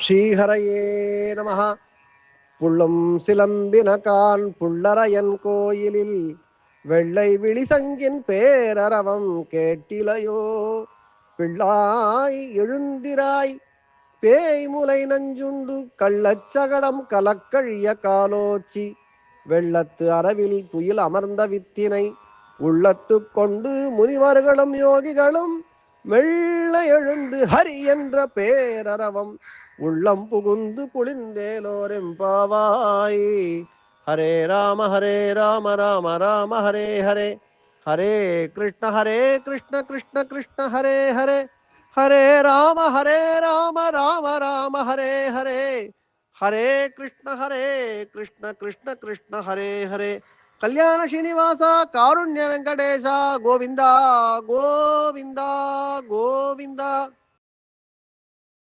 ஸ்ரீஹரையே நமஹ. புள்ளும் சிலம்பினகான் புள்ளரையன் கோயிலில் வெள்ளை விழிசங்கின் பேரரவம் கேட்டிலையோ. பிள்ளாய் எழுந்திராய் பேய்முலை நஞ்சுண்டு கள்ளச்சகடம் கலக்கழிய காலோச்சி வெள்ளத்து அரவில் துயில் அமர்ந்த வித்தினை உள்ளத்து கொண்டு முனிவர்களும் யோகிகளும் மெல்ல எழுந்து ஹரி என்ற பேரரவம் உள்ளம் புகுந்து குளிர்ந்தேலோரெம்பாவாய். ஹரே ராம ராம ராம ஹரே ஹரே, ஹரே கிருஷ்ண கிருஷ்ண கிருஷ்ண ஹரே ஹரே, ஹரே ராம ராம ராம ஹரே ஹரே, ஹரே கிருஷ்ண கிருஷ்ண கிருஷ்ண ஹரே ஹரே. கல்யாண ஸ்ரீனிவாச காருண்ய வெங்கடேச கோவிந்தா கோவிந்தா கோவிந்தா.